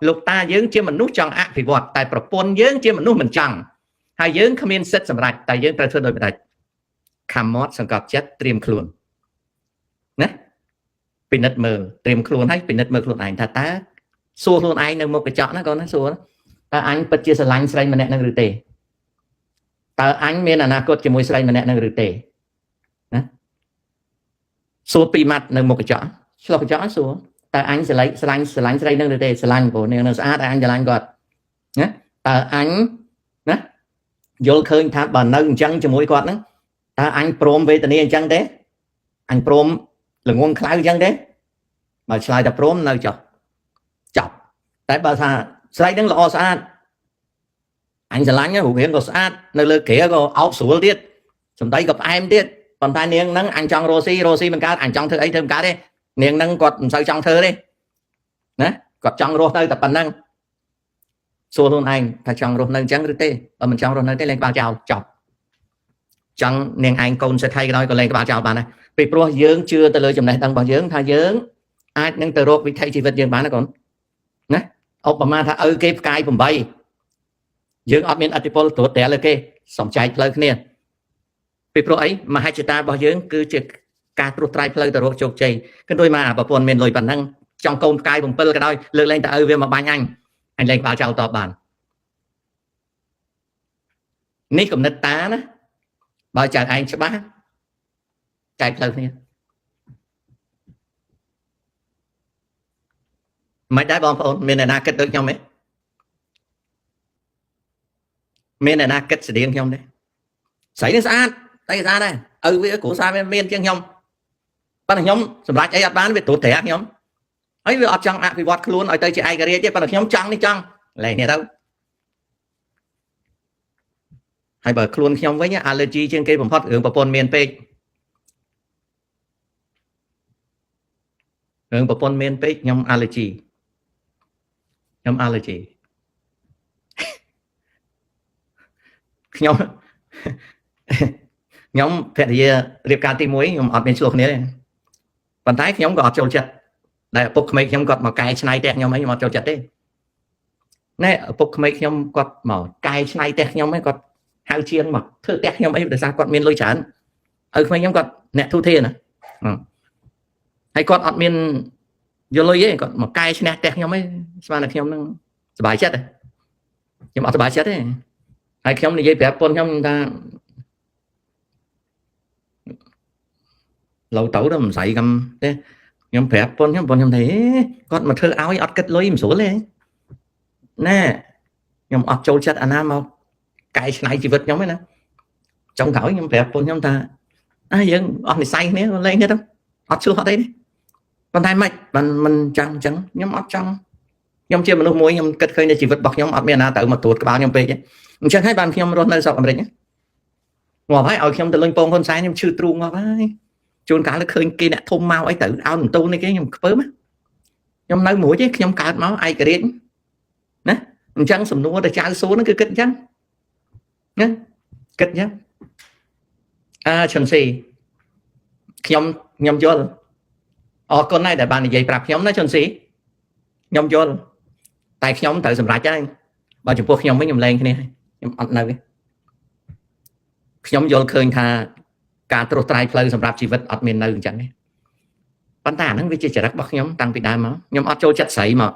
លោកតាយើងជាមនុស្សចង់អភិវឌ្ឍតែប្រពន្ធយើងជាមនុស្សមិនចង់ហើយយើងគ្មានសិទ្ធិសម្រេចតែយើងត្រូវធ្វើដោយផ្ដាច់ខំមាត់សង្កត់ចិត្តត្រៀមខ្លួនណាពិនិត្យមើលត្រៀមខ្លួនហើយពិនិត្យមើលខ្លួនឯងថាតើសួរខ្លួនឯងនៅមុខកញ្ចក់ណាកូនណាសួរតើអញពិតជាស្រឡាញ់ស្រីម្នាក់នឹងឬទេតើអញមានអនាគតជាមួយស្រីម្នាក់នឹងឬទេណាសួរពីម៉ាត់នៅមុខកញ្ចក់ឆ្លោះកញ្ចក់សួរតើអញស្រឡាញ់ស្រីនឹងឬទេស្រឡាញ់ព្រោះនាងនឹងស្អាតអញស្រឡាញ់គាត់ណាតើអញណាយល់ឃើញថាបើនៅអញ្ចឹងជាមួយគាត់ហ្នឹងតើអញព្រមវេទនាអញ្ចឹងទេអញព្រមល្ងងខ្លៅអញ្ចឹងទេបើឆ្លើយតែព្រមនៅចុះចប់តែបើថាស្រីនឹងល្អស្អាតអញស្រឡាញ់រូបរាងក៏ស្អាតនៅលើក្រែក៏អោបស្រួលទៀតសម្ដីក៏ផ្អែមទៀតប៉ុន្តែនាងហ្នឹងអញចង់រស់ស៊ីមិនកើតអញចង់ធ្វើអីធ្វើមិនកើតទេនាងហ្នឹងគាត់មិនសូវចង់ធ្វើទេណាគាត់ចង់រស់នៅតែប៉ុណ្្នឹងសួរខ្លួនឯងថាចង់រស់នៅអញ្ចឹងឬទេបើមិនចង់រស់នៅទេលេងក្បាលចោលចប់ចង់នាងឯងកូនសេដ្ឋីក៏ដោយក៏លេងក្បាលចោលបានដែរពីព្រោះយើងជឿទៅលើចំណេះដឹងរបស់យើងថាយើងអាចនឹងទៅរកវិថីជីវិតយើងបានណាកូនណាឧបមាថាឪគេផ្កាយ8យើងអត់មានអធិពលត្រួតត្រែលើគេសំចែកផ្លូវគ្នាពីព្រោះអីមហិច្ឆតារបស់យើងគឺជាការត្រួសត្រាយផ្លូវទៅរកជោគជ័យគឺដូចមកប្រពន្ធមានលុយប៉ុណ្ណឹងចង់កូនផ្កាយ7ក៏ដោយលើកលែងតែឪវាមកបាញ់អញលេងក្បាលចោលតបបាននេះគំនិតតាណាបើចៅឯងច្បាស់ចែកផ្លូវគ្នាមិនដែរបងប្អូនមានអ្នកណាគិតដូចខ្ញុំទេមានអ្នកណាគិតស្តៀងខ្ញុំទេស្រីនេះស្អាតតែស្អាតដែរឪវាគ្រួសារវាមានជាងខ្ញុំប៉ុន្តែខ្ញុំសម្រាប់អីអត់បានវាត្រួតត្រែខ្ញុំហើយវាអត់ចង់អភិវឌ្ឍខ្លួនឲ្យទៅជាឯករាជ្យទេប៉ុន្តែខ្ញុំចង់នេះចង់លែងនេះទៅហើយបើខ្លួនខ្ញុំវិញ allergy ជាងគេបំផុតរឿងប្រពន្ធមានពេករឿងប្រពន្ធមានពេកខ្ញុំ allergy ខ្ញុំភរិយារៀបការទី1ខ្ញុំអត់មានឆ្លោះគ្នាទេប៉ុន្តែខ្ញុំក៏អត់ចូលចិត្តដែលឪពុកក្មេកខ្ញុំគាត់មកកែច្នៃផ្ទះខ្ញុំអីខ្ញុំអត់ចូលចិត្តទេណែឪពុកក្មេកខ្ញុំគាត់មកកែច្នៃផ្ទះខ្ញុំអីគាត់ហៅជាងមកធ្វើផ្ទះខ្ញុំអីដោយសារគាត់មានលុយច្រើនឪក្មេកខ្ញុំគាត់អ្នកទូធាណាហើយគាត់អត់មានយកលុយទេគាត់មកកែឆ្នះផ្ទះខ្ញុំអីស្មានតែខ្ញុំនឹងសប្បាយចិត្តខ្ញុំអត់សប្បាយចិត្តទេហើយខ្ញុំនិយាយប្រាប់ប្រពន្ធខ្ញុំថាឡូវទៅដល់មិនស្អីកំទេខ្ញុំប្រាប់ប្រពន្ធខ្ញុំថាគាត់មកធ្វើឲ្យអត់គិតលុយមិនស្រួលទេណែខ្ញុំអត់ចូលចិត្តអាណាមកកែច្នៃជីវិតខ្ញុំទេណាចុងក្រោយខ្ញុំប្រាប់ប្រពន្ធខ្ញុំថាយើងអស់និស័យគ្នាលេងគ្នាទៅអត់ឆ្លោះអត់អីទេប៉ុន្តែមិនចាំអញ្ចឹងខ្ញុំអត់ចង់ខ្ញុំជាមនុស្សមួយខ្ញុំគិតឃើញในជីវិតរបស់ខ្ញុំអត់មានណាទៅមកត្រួតក្បាលខ្ញុំពេកទេអញ្ចឹងហើយបានខ្ញុំរស់នៅស្រុកអាមេរិកងាប់ហើយឲ្យខ្ញុំទៅលេងពងហ៊ុនសែនខ្ញុំឈឺទ្រូងងាប់ហើយជួនកាលឃើញគេអ្នកធំមកអីទៅឲ្យបន្ទូលនេះគេខ្ញុំខ្ពើមខ្ញុំនៅមួយទេខ្ញុំកើតមកឯករាជ្យណាអញ្ចឹងសំណួរទៅចៅសួរហ្នឹងគឺគិតអញ្ចឹងណាគិតអញ្ចឹងឈុនស៊ីខ្ញុំយល់អរគុណណាស់ដែលបាននិយាយប្រាប់ខ្ញុំណាឈុនស៊ីខ្ញុំយល់តែខ្ញុំត្រូវសម្រេចហើយបើចំពោះខ្ញុំវិញខ្ញុំលែងគ្នាខ្ញុំអត់នៅទេខ្ញុំយល់ឃើញថាការត្រួសត្រាយផ្លូវសម្រាប់ជីវិតអត់មាននៅអញ្ចឹងទេប៉ុន្តែអាហ្នឹងវាជាចរិតរបស់ខ្ញុំតាំងពីដើមមកខ្ញុំអត់ចូលចិត្តស្រីមក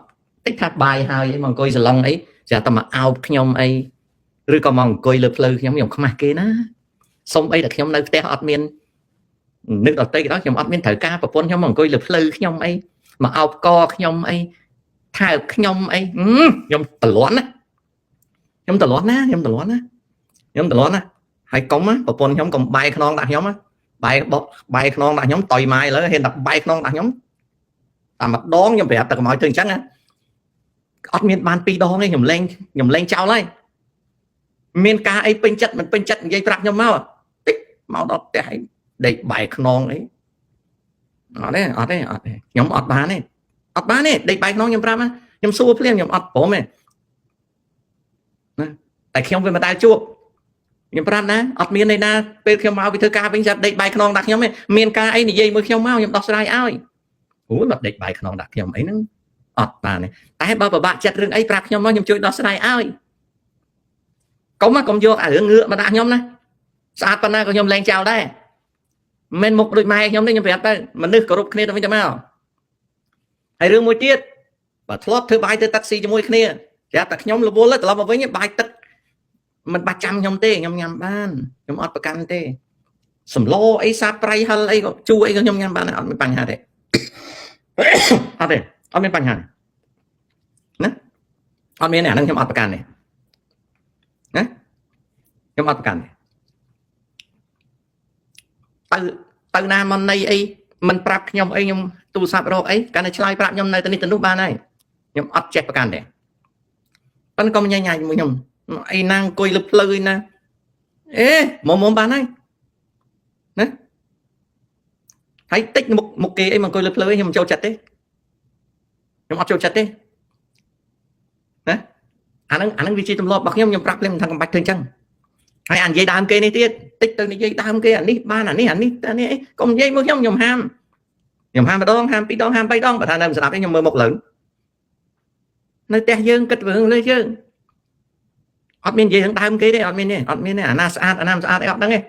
តិចថាបាយហើយអីមកអង្គុយសឡុងអីចាតែមកអោបខ្ញុំអីឬក៏មកអង្គុយលើផ្លូវខ្ញុំខ្មាស់គេណាសុំអីតែខ្ញុំនៅផ្ទះអត់មាននឹកដល់ទៅក៏ខ្ញុំអត់មានត្រូវការប្រពន្ធខ្ញុំមកអង្គុយលើផ្លូវខ្ញុំអីមកអោបកខ្ញុំអីថើបខ្ញុំអីខ្ញុំតលាន់ណាហើយកុំប្រពន្ធខ្ញុំកុំបាយខ្នងដាក់ខ្ញុំបាយខ្នងដាក់ខ្ញុំតយម៉ាយឥឡូវហ៊ានដាក់បាយខ្នងដាក់ខ្ញុំតែម្ដងខ្ញុំប្រាប់តែកុំឲ្យធ្វើអញ្ចឹងណាអត់មានបាន2ដងទេខ្ញុំលេងចោលហើយមានការអីពេញចិត្តមិនពេញចិត្តនិយាយប្រាប់ខ្ញុំមកតិចមកដល់ផ្ទះអីដេកបាយខ្នងអីអត់ទេខ្ញុំអត់បានទេដេកបាយខ្នងខ្ញុំប្រាប់ខ្ញុំសួរភ្លាមខ្ញុំអត់ព្រមទេណាតែខ្ញុំវាមិនដែលជួបខ្ញុំប្រាប់ណាអត់មានន័យណាពេលខ្ញុំមកពីធ្វើការវិញចាប់ដេកបាយខ្នងដាក់ខ្ញុំទេមានការអីនិយាយមួយខ្ញុំមកខ្ញុំដោះស្រាយឲ្យអូមកដេកបាយខ្នងដាក់ខ្ញុំអីហ្នឹង អត់បានទេតែបើពិបាកចិត្តរឿងអីប្រាប់ខ្ញុំមកខ្ញុំជួយដោះស្រាយឲ្យកុំយកអារឿងងឿកមកដាក់ខ្ញុំណាស្អាតប៉ុណ្ណាក៏ខ្ញុំលែងចោលដែរមិនមុខដូចម៉ែខ្ញុំទេខ្ញុំប្រាប់ទៅមនុស្សគោរពគ្នាទៅវិញទៅមកហើយរឿងមួយទៀតបើធ្លាប់ធ្វើបាយទៅទឹកស៊ីជាមួយគ្នាប្រាប់តែខ្ញុំរវល់ត្រឡប់មកវិញបាយទឹកមិនបាច់ចាំខ្ញុំទេខ្ញុំញ៉ាំបានខ្ញុំអត់ប្រកាន់ទេសម្លអីសាប្រៃហិលអីក៏ជូរអីក៏ខ្ញុំញ៉ាំបានអត់មានបញ្ហាទេអត់ទេអត់មានបញ្ហាណាអត់មានអាហ្នឹងខ្ញុំអត់ប្រកាន់ទេណាខ្ញុំអត់ប្រកាន់ទេទៅណាមកនៃអីមិនប្រាប់ខ្ញុំអីខ្ញុំទូរស័ព្ទរកអីកាន់តែឆ្លើយប្រាប់ខ្ញុំនៅទៅនេះទៅនោះបានហើយខ្ញុំអត់ចេះប្រកាន់ទេប៉ុន្តែក៏មិនញ៉ាំជាមួយខ្ញុំអីណាអង្គុយលើភ្លៅអីណាអេមុំបានហើយណាហើយតិចមុខគេអីមកអង្គុយលើភ្លៅខ្ញុំមិនចូលចិត្តទេខ្ញុំអត់ចូលចិត្តទេណាអាហ្នឹងវាជាទម្លាប់របស់ខ្ញុំប្រាប់ភ្លាមថាកំបាច់ធ្វើអញ្ចឹងហើយអានិយាយដើមគេនេះទៀតតិចទៅនិយាយដើមគេអានេះបានអានេះអីកុំនិយាយមកខ្ញុំហាមម្ដងហាមពីរដងហាមបីដងបើថានៅមិនស្ដាប់ទេខ្ញុំមើលមុខលើនៅផ្ទះយើងគិតរឿងលើយើងអត់មាននិយាយរឿងដើមគេទេអត់មានទេអាណាស្អាតអាណាមិនស្អាតអីអត់ដឹងទេ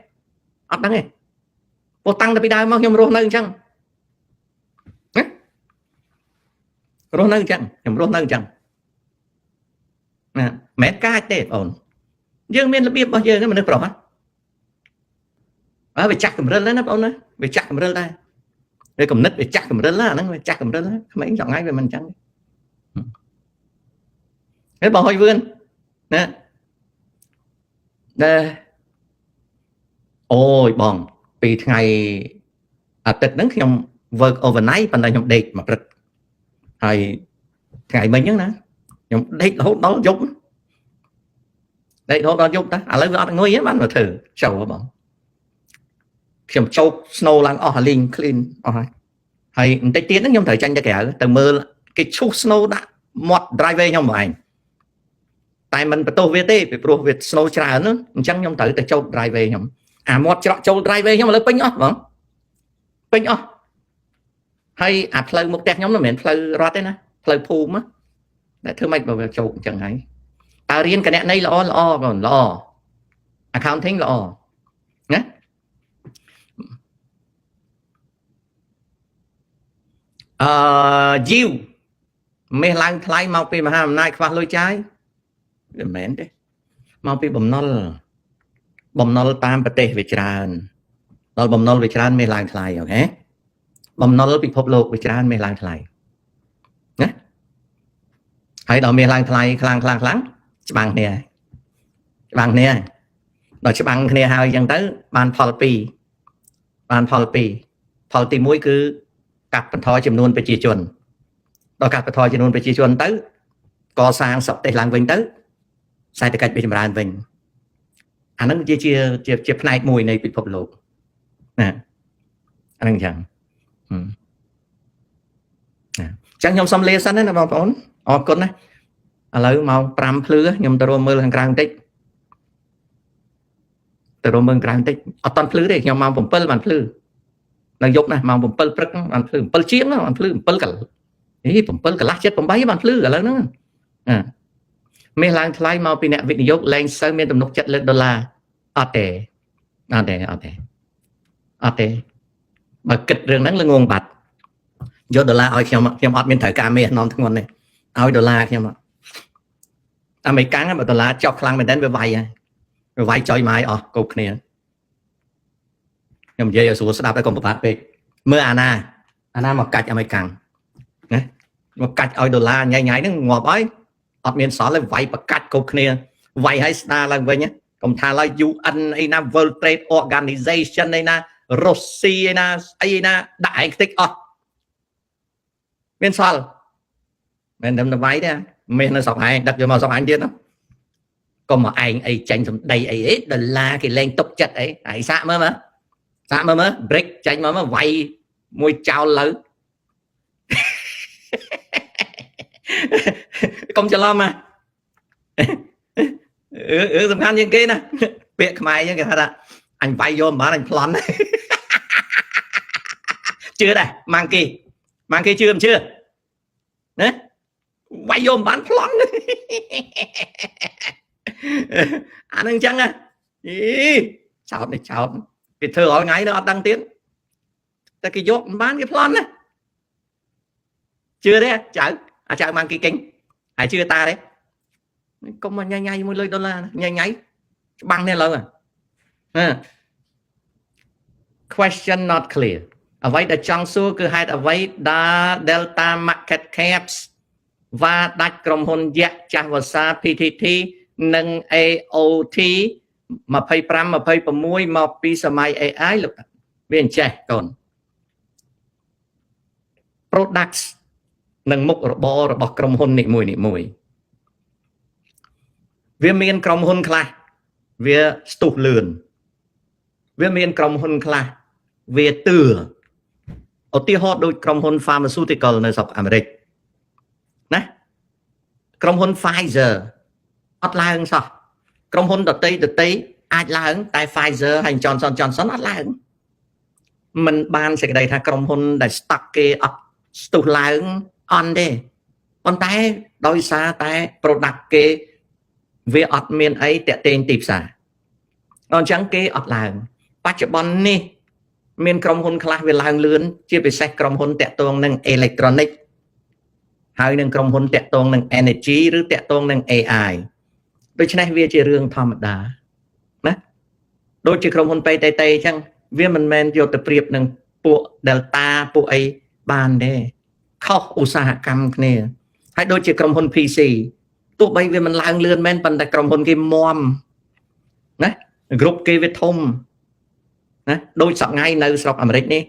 ពោះតាំងតែពីដើមមកខ្ញុំរស់នៅអញ្ចឹងណារស់នៅអញ្ចឹងខ្ញុំរស់នៅអញ្ចឹងណាមិនកាចទេបងយើងមានរបៀបរបស់យើងមនុស្សប្រុសវាចាស់កម្រិលណាបងណាវាចាស់កម្រិលដែរវាគំនិតវាចាស់កម្រិលណាហ្នឹងវាចាស់កម្រិលណាក្មេងចង់ថ្ងៃវាមិនអញ្ចឹងទេបងហុយវឿនណាអូយបងពីថ្ងៃអាទិត្យហ្នឹងខ្ញុំ work overnight ប៉ុន្តែខ្ញុំដេកមួយព្រឹកហើយថ្ងៃមិញហ្នឹងណាខ្ញុំដេករហូតដល់យប់តាឥឡូវវាអត់ងុយទេបានមកធ្វើចូលបងខ្ញុំជោក snow ឡើងអស់ link clean អស់ហើយបន្តិចទៀតហ្នឹងខ្ញុំត្រូវចាញ់ទៅក្រៅទៅមើលគេឈូស snow ដាក់មាត់ driveway ខ្ញុំបងឯងតែមិនបន្ទោសវាទេពីព្រោះវា snow ច្រើនអញ្ចឹងខ្ញុំត្រូវទៅចូល driveway ខ្ញុំអាមាត់ច្រកចូល driveway ខ្ញុំឥឡូវពេញអស់បងពេញអស់ហើយអាផ្លូវមុខផ្ទះខ្ញុំមិនមែនផ្លូវរត់ទេណាផ្លូវភូមិតែធ្វើម៉េចបើវាចូលអញ្ចឹងហើយតើរៀនគណនេយ្យល្អបងល្អ accounting ល្អណាយីវមេឡើងថ្លៃមកពីមហាអំណាចខ្វះលុយចាយមិនមែនទេមកពីបំណុលតាមប្រទេសវាច្រើនដល់បំណុលវាច្រើនមេឡើងថ្លៃអូខេបំណុលពិភពលោកវាច្រើនមេឡើងថ្លៃណាហើយដល់មេឡើងថ្លៃខ្លាំងច្បាំងគ្នាដល់ច្បាំងគ្នាហើយអញ្ចឹងទៅបានផល2ផលទី1គឺកាត់បន្ថយចំនួនប្រជាជនដល់កាត់បន្ថយចំនួនប្រជាជនទៅកសាងសកទេសឡើងវិញទៅសេដ្ឋកិច្ចវាចម្រើនវិញអាហ្នឹងជាផ្នែកមួយនៃពិភពលោកណាអាហ្នឹងអញ្ចឹងខ្ញុំសូមលាសិនណាបងប្អូនអរគុណណាឥឡូវម៉ោង5ភ្លឺខ្ញុំទៅរួមមើលខាងក្រៅបន្តិចអត់តាន់ភ្លឺទេខ្ញុំម៉ោង7បានភ្លឺនៅយប់ណាម៉ោង7ព្រឹកបានភ្លឺ7ជាងបានភ្លឺ7កន្លះ7កន្លះ7 8បានភ្លឺឥឡូវហ្នឹងមេឡើងថ្លៃមកពីអ្នកវិនិយោគលែងសូវមានទំនុកចិត្តលើដុល្លារអត់ទេបើគិតរឿងហ្នឹងល្ងងបាត់យកដុល្លារឲ្យខ្ញុំអត់មានត្រូវការមេនាំធ្ងន់ទេឲ្យដុល្លារខ្ញុំអាមេរិកបើដុល្លារចុះខ្លាំងមែនទែនវាវាយចុយម៉ាយអស់គ្រប់គ្នាខ្ញុំនិយាយឲ្យស្រួលស្ដាប់តែកុំពិបាកពេកមើលអាណាមកកាច់អាមេរិកណាមកកាច់ឲ្យដុល្លារញ៉ៃហ្នឹងងាប់ហើយអត់មានសល់ទេវាយប្រកាច់គ្រប់គ្នាវាយឲ្យស្ដារឡើងវិញកុំថាឡើយ UN អីណា World Trade Organization អីណារុស្ស៊ីអីណាដាក់ឯងខ្ទេចអស់មានសល់មិនដឹងទៅវាយទេមាននៅស្រុកឯងដឹកយកមកស្រុកឯងទៀតកុំមកឯងអីចាញ់សម្ដីអីដុល្លារគេលែងទុកចិត្តអីហើយសាកមើលbreak ចាញ់មកវាយមួយចោលលើកុំច្រឡំណាសំខាន់ជាងគេណាពាក្យខ្មែរយើងគេថាអញវាយយកមិនបានអញប្លន់ជឿដែរម៉ាំងគេជឿមិនជឿណា វាយយកបានប្លន់អានឹងអញ្ចឹងអីចោតនេះចោតគេធ្វើរាល់ថ្ងៃនៅអត់ដឹងទៀតតែគេយកបានគេប្លន់ណាជឿទេចៅអាចៅបានគេកិញហើយជឿតាទេកុំញ៉ៃញ៉ៃមួយលុយដុល្លារញ៉ៃញ៉ៃច្បាំងនេះឡើយquestion not clear អ្វីដែលចង់សួរគឺហេតុអ្វីដែល Delta Market Caps វាដាច់ក្រុមហ៊ុនយក្សចាស់វសា PTT និង AOT 25 26មកពីសម័យ AI លោកវាអញ្ចេះកូន products និងមុខរបររបស់ក្រុមហ៊ុននីមួយវាមានក្រុមហ៊ុនខ្លះវាស្ទុះលឿនវាមានក្រុមហ៊ុនខ្លះវាទឿឧទាហរណ៍ដូចក្រុមហ៊ុន pharmaceutical នៅស្រុកអាមេរិកណាក្រុមហ៊ុន Pfizer អត់ឡើងសោះក្រុមហ៊ុនដទៃអាចឡើងតែ Pfizer ហើយ Johnson អត់ឡើងมันបានសេចក្តីថាក្រុមហ៊ុនដែល stock គេអត់ស្ទុះឡើងអន់ទេប៉ុន្តែដោយសារតែ product គេវាអត់មានអីតាក់ទងទីផ្សារអញ្ចឹងគេអត់ឡើងបច្ចុប្បន្ននេះមានក្រុមហ៊ុនខ្លះវាឡើងលឿនជាពិសេសក្រុមហ៊ុនតាក់ទងនឹង electronic ហើយនឹងក្រុមហ៊ុនតាក់ទងនឹង energy ឬតាក់ទងនឹង AI ដូច្នេះវាជារឿងធម្មតាណាដូចជាក្រុមហ៊ុន PTT អញ្ចឹងវាមិនមែនយកទៅប្រៀបនឹងពួក Delta ពួកអីបានទេខុសឧស្សាហកម្មគ្នាហើយដូចជាក្រុមហ៊ុន PC ទោះបីវាមិនឡើងលឿនមែនប៉ុន្តែក្រុមហ៊ុនគេមាំណាក្រុមគេវាធំណាដូចសប្ងៃនៅស្រុកអាមេរិកនេះ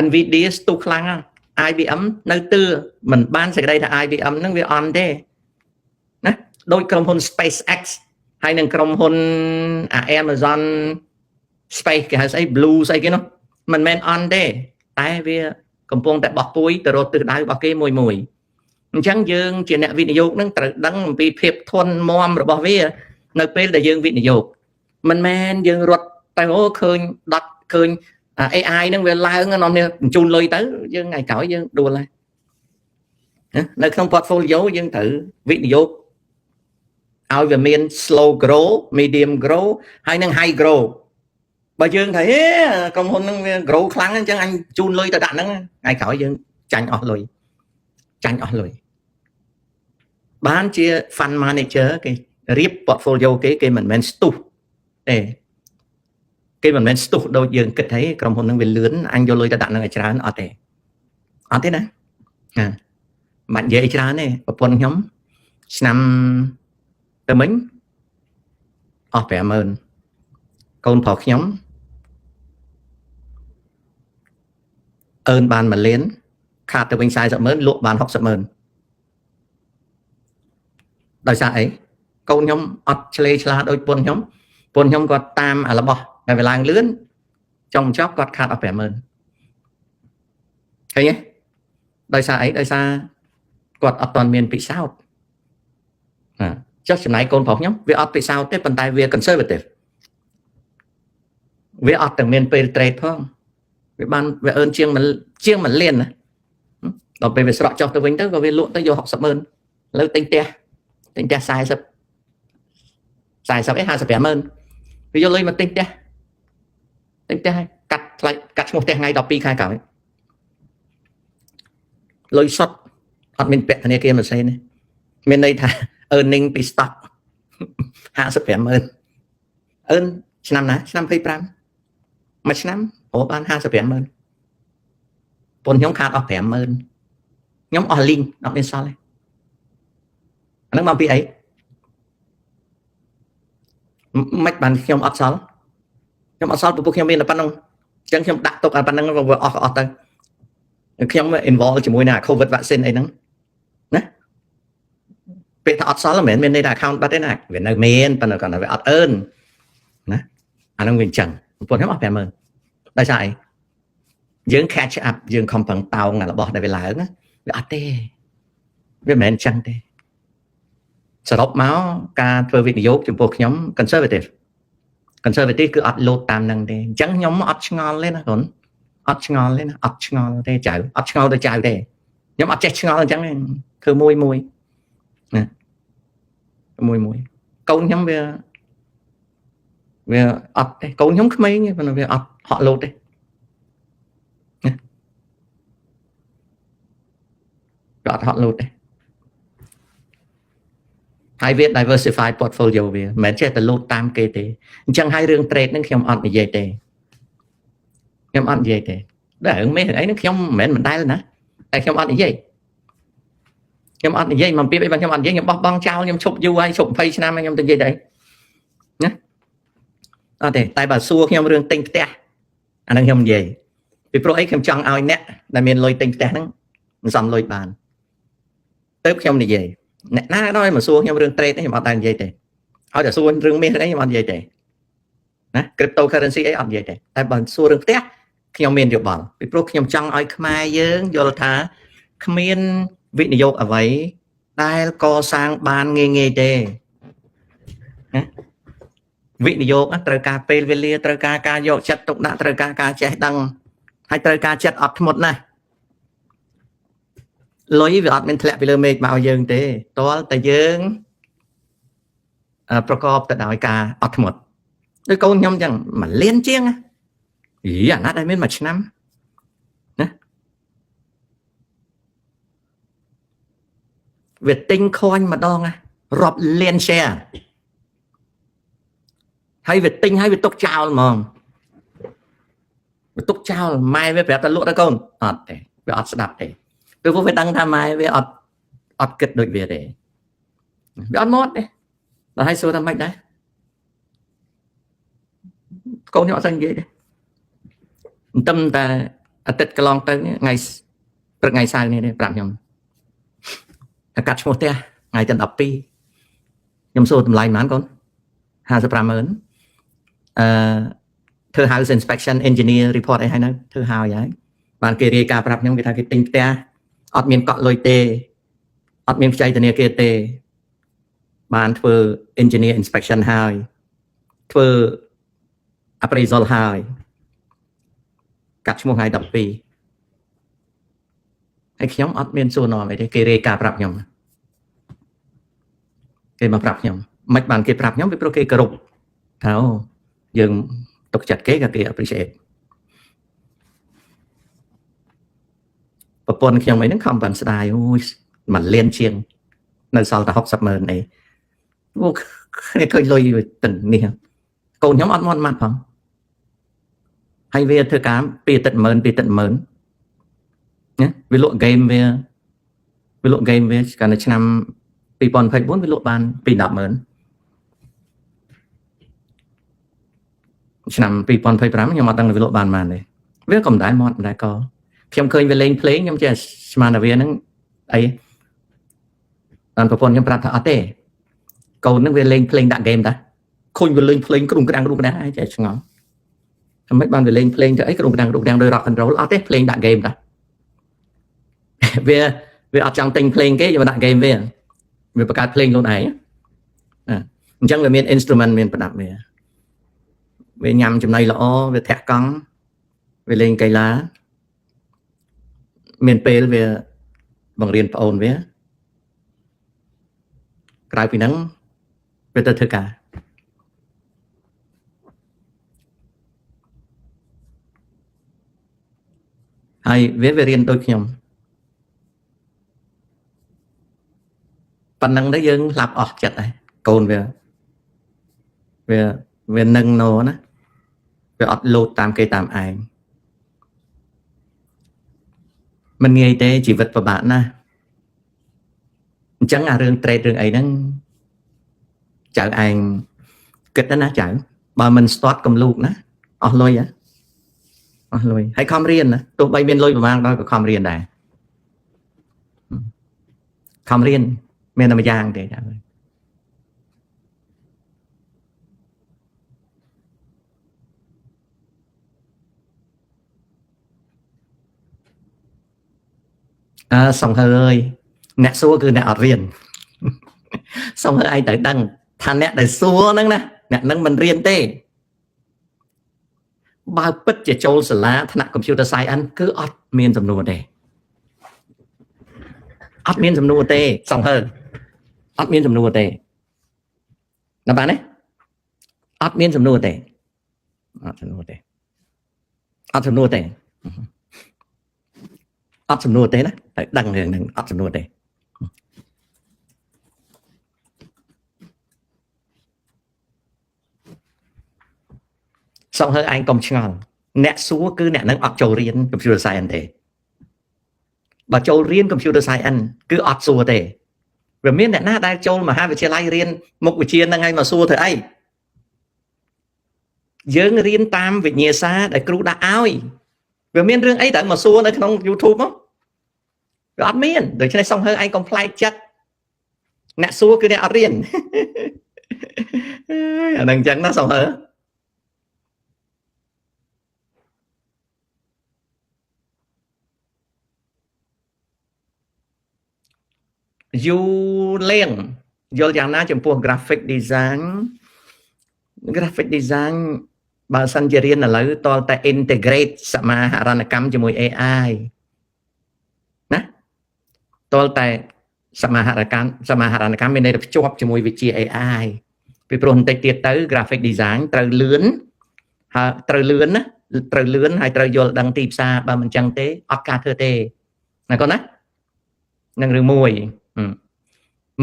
Nvidia ស្ទុះខ្លាំងណាស់ IBM នៅទឿមិនបានសេចក្តីថា IBM ហ្នឹងវាអន់ទេណាដូចក្រុមហ៊ុន SpaceX ហើយនឹងក្រុមហ៊ុន Amazon Space គេហៅស្អី Blue ស្អីគេនោះមិនមែនអន់ទេតែវាកំពុងតែបោះពួយទៅរកទិសដៅរបស់គេមួយអញ្ចឹងយើងជាអ្នកវិនិយោគនឹងត្រូវដឹងអំពីភាពធន់មាំរបស់វានៅពេលដែលយើងវិនិយោគមិនមែនយើងរត់ទៅអូឃើញឃើញ AI នឹងវាឡើងនាំនេះបញ្ជូនលុយទៅយើងថ្ងៃក្រោយយើងដួលហើយនៅក្នុង portfolio យើងត្រូវវិនិយោគឲ្យវាមាន slow grow medium grow ហើយនឹង high grow បើយើងថាក្រុមហ៊ុននឹងវា grow ខ្លាំងអញ្ចឹងអញជូនលុយទៅដាក់ហ្នឹងថ្ងៃក្រោយយើងចាញ់អស់លុយបានជា fund manager គេរៀប portfolio គេមិនមែនស្ទុះទេគេមិនមែនស្ទុះដូចយើងគិតថាក្រុមហ៊ុននឹងវាលឿនអញយកលុយទៅដាក់នឹងឲ្យច្រើនអត់ទេណាមិននិយាយច្រើនទេប្រពន្ធខ្ញុំឆ្នាំទៅមិញអស់ 50000 កូនប្រុសខ្ញុំអឺនបាន1លានខាតទៅវិញ 400,000 លក់បាន 60,000 ដោយសារអីកូនខ្ញុំអត់ឆ្លេឆ្លាតដូចប្រពន្ធខ្ញុំគាត់តាមរបស់តែវាឡើងលឿនចុងចប់គាត់ខាតអស់ 50000 ឃើញទេដោយសារអីដោយសារគាត់អត់ទាន់មានពិសោធន៍ចុះចំណាយកូនប្រុសខ្ញុំវាអត់ពិសោធន៍ទេប៉ុន្តែវា conservative វាអត់ទាំងមានពេល trade ផងវាអឺនជាង1លានណាដល់ពេលវាស្រកចុះទៅវិញទៅក៏វាលក់ទៅយក 60,000 លើទិញផ្ទះ40ឯ 55,000 វាយកលុយមកទិញផ្ទះឲ្យកាត់ថ្លៃកាត់ឈ្មោះផ្ទះថ្ងៃ12ខែក្រោយលុយសុទ្ធអត់មានពាក់ធនាគារមួយផ្សេងទេមានន័យថា earning ពី stock 55,000 អឺនឆ្នាំណាឆ្នាំ25មួយឆ្នាំអូបាន 55,000 ប៉ុនខ្ញុំខាតអស់ 50,000 ខ្ញុំអស់លីងអត់មានសល់ទេអានឹងមកពីអីមិនបានខ្ញុំអត់សល់ព្រោះខ្ញុំមានតែប៉ុណ្្នឹងអញ្ចឹងខ្ញុំដាក់ទុកតែប៉ុណ្្នឹងវាអស់ទៅខ្ញុំ involve ជាមួយនឹង COVID vaccine អីហ្នឹងណាពេលថាអត់សល់មិនមែនមានន័យថា account បាត់ទេណាវានៅមានប៉ុន្តែគាត់ថាវាអត់អឺនណាអាហ្នឹងវាអញ្ចឹងប្រពន្ធខ្ញុំអស់ 50,000 ដោយសារអីយើង catch up យើងខំប្រឹងតោងរបស់ដែលវាឡើងវាអត់ទេវាមិនមែនអញ្ចឹងទេសរុបមកការធ្វើវិនិយោគចំពោះខ្ញុំ conservative គឺអត់លោតតាមនឹងទេអញ្ចឹងខ្ញុំអត់ឆ្ងល់ទេណាកូនអត់ឆ្ងល់ទេចៅអត់ឆ្ងល់ទៅចៅទេខ្ញុំអត់ចេះឆ្ងល់អញ្ចឹងទេគឺមួយ ណាមួយកូនខ្ញុំវាអត់ទេកូនខ្ញុំក្មេងប៉ុន្តែវាអត់ហក់លោតទេណាអត់ហក់លោតទេហើយវា diversify portfolio វាមិនមែនចេះតែលោតតាមគេទេអញ្ចឹងហើយរឿង trade ហ្នឹងខ្ញុំអត់និយាយទេខ្ញុំអត់និយាយទេតែរឿងមេអីហ្នឹងខ្ញុំមិនមែនមិនដែលណាតែខ្ញុំអត់និយាយមកពីអីបើខ្ញុំអត់និយាយខ្ញុំបោះបង់ចោលខ្ញុំឈប់យូរហើយឈប់20ឆ្នាំហើយខ្ញុំទៅនិយាយទៅអីណាអត់ទេតែបើសួរខ្ញុំរឿងទិញផ្ទះអាហ្នឹងខ្ញុំនិយាយពីព្រោះអីខ្ញុំចង់ឲ្យអ្នកដែលមានលុយទិញផ្ទះហ្នឹងមិនសមលុយបានទៅខ្ញុំនិយាយអ្នកណាដល់មកសួរខ្ញុំរឿង trade ខ្ញុំអត់តែនិយាយទេឲ្យតែសួររឿងមាសអីខ្ញុំអត់និយាយទេណា cryptocurrency អីអត់និយាយទេតែបើសួររឿងផ្ទះខ្ញុំមានយោបល់ពីព្រោះខ្ញុំចង់ឲ្យខ្មែរយើងយល់ថាគ្មានវិនិយោគអ្វីដែលកសាងបានងាយទេណាវិនិយោគត្រូវការពេលវេលាត្រូវការការយកចិត្តទុកដាក់ត្រូវការការចេះដឹងហើយត្រូវការចិត្តអត់ធ្មត់ណាស់លុយវាអត់មានធ្លាក់ពីលើមេឃមកឲ្យយើងទេតលតែយើងប្រកបទៅដោយការអត់ធ្មត់ដូចកូនខ្ញុំចឹងមួយលានជាងអាណាត់ឲ្យមានមួយឆ្នាំណាវាទិញខន់ម្ដងរាប់លាន share ហើយវាទិញហើយវាទុកចោលហ្មងវាទុកចោលម៉ែវាប្រាប់តែលក់ទៅកូនអត់ទេវាអត់ស្ដាប់ទេព្រោះវាដឹងថាម៉ែវាអត់គិតដូចវាទេវាអត់មកទេដល់ឲ្យសួរថាម៉េចដែរកូនខ្ញុំអត់ស្គាល់និយាយទេតែអាទិត្យកន្លងទៅថ្ងៃព្រឹកថ្ងៃសៅរ៍នេះប្រាប់ខ្ញុំថាកាត់ឈ្មោះផ្ទះថ្ងៃទី12ខ្ញុំសួរតម្លៃប៉ុន្មានកូន 55,000 ធ្វើ house inspection engineer report អីហើយនៅធ្វើហើយបានគេរាយការណ៍ប្រាប់ខ្ញុំគេថាគេទិញផ្ទះអត់មានកក់លុយទេអត់មានខ្ចីធនាគារទេបានធ្វើ engineer inspection ហើយធ្វើ appraisal ហើយកាត់ឈ្មោះថ្ងៃ12ហើយខ្ញុំអត់មានសួរនាំអីទេគេរាយការណ៍ប្រាប់ខ្ញុំគេមកប្រាប់ខ្ញុំមិនបានគេប្រាប់ខ្ញុំពីព្រោះគេគោរពថាអូយើងទុកចិត្តគេក៏គេ appreciate ប្រពន្ធខ្ញុំអីហ្នឹងខំបានស្ដាយអូយមួយលានជាងនៅសល់តែ 60,000 អីអូគ្នាឃើញលុយទៅនេះកូនខ្ញុំអត់មកម៉ាត់ផងហើយវាធ្វើការពីទឹក10000ណាវាលក់ហ្គេមវាកាលនៅឆ្នាំ2024វាលក់បានពី10,000ឆ្នាំ2025ខ្ញុំអត់ដឹងវាលក់បានប៉ុន្មានទេវាក៏មិនដែរមកមិនដែរក៏ខ្ញុំឃើញវាលេងភ្លេងខ្ញុំចេះស្មានថាវាហ្នឹងអីបានប្រពន្ធខ្ញុំប្រាប់ថាអត់ទេកូនហ្នឹងវាលេងភ្លេងដាក់ហ្គេមតាឃើញវាលេងភ្លេងគ្រុំក្រាំងហើយចេះឆ្ងល់ថាម៉េចបានវាលេងភ្លេងទៅអីគ្រុំក្រាំងដោយ rock and roll អត់ទេភ្លេងដាក់ហ្គេមតាវាអត់ចង់ទិញភ្លេងគេយកមកដាក់ហ្គេមវាបង្កើតភ្លេងខ្លួនឯងអញ្ចឹងវាមាន instrument មានប្រដាប់វាញ៉ាំចំណីល្អវាធាក់កង់វាលេងកីឡាមានពេលវាបង្រៀនប្អូនវាក្រៅពីហ្នឹងវាទៅធ្វើការហើយវារៀនដូចខ្ញុំប៉ុណ្ណឹងទៅយើងស្លាប់អស់ចិត្តហើយកូនវានឹងណូណាវាអត់លោតតាមគេតាមឯងមិនងាយទេជីវិតពិបាកណាស់អញ្ចឹងអារឿង trade រឿងអីហ្នឹងចៅឯងគិតណាចៅបើមិនស្ទាត់កំលូកណាអស់លុយហើយខំរៀនណាទោះបីមានលុយប្រហែលដល់ក៏ខំរៀនដែរខំរៀនមានតែមួយយ៉ាងទេចៅសង្ហើយអ្នកសួរគឺអ្នកអត់រៀនសង្ហើឯងត្រូវដឹងថាអ្នកដែលសួរហ្នឹងណាអ្នកហ្នឹងមិនរៀនទេបើពិតជាចូលសាលាថ្នាក់ computer science គឺអត់មានសំណួរទេសង្ហើ អត់មានសំណួរទេណាបាទណាអត់មានសំណួរទេអត់សំណួរទេអត់សំណួរទេអត់សំណួរទេណាតែដឹងរឿងហ្នឹងអត់សំណួរទេសង្ហើឯងកុំឆ្ងល់អ្នកសួរគឺអ្នកនឹងអត់ចូលរៀន computer science ទេបើចូលរៀន computer science គឺអត់សួរទេវាមានអ្នកណាដែលចូលមហាវិទ្យាល័យរៀនមុខវិជ្ជាហ្នឹងហើយមកសួរធ្វើអីយើងរៀនតាមវិញ្ញាសាដែលគ្រូដាក់ឲ្យវាមានរឿងអីត្រូវមកសួរនៅក្នុង YouTube ហ្នឹងវាអត់មានដូច្នេះសង្ហើឯងកុំផ្លែកចិត្តអ្នកសួរគឺអ្នកអត់រៀនអាហ្នឹងអញ្ចឹងណាសង្ហើយូលេងយល់យ៉ាងណាចំពោះ graphic design បើសិនជារៀនឥឡូវតលតែ integrate សមាហរណកម្មជាមួយ AI ណាតលតែសមាហរណកម្មមានន័យថាភ្ជាប់ជាមួយវិទ្យា AI ពីព្រោះបន្តិចទៀតទៅ graphic design ត្រូវលឿនហើយត្រូវលឿនហើយត្រូវយល់ដឹងទីផ្សារបើមិនចឹងទេអត់ការធ្វើទេណាកូនណានឹងរឿងមួយ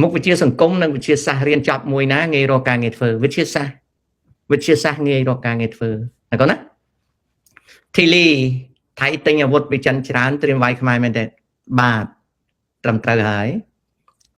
មុខវិជ្ជាសង្គមនិងវិទ្យាសាស្ត្ររៀនចប់មួយណាងាយរកការងារធ្វើវិទ្យាសាស្ត្រងាយរកការងារធ្វើណាកូនណាធីលីថៃទិញអាវុធពីចិនច្រើនត្រៀមវាយខ្មែរមែនទេបាទត្រឹមត្រូវហើយ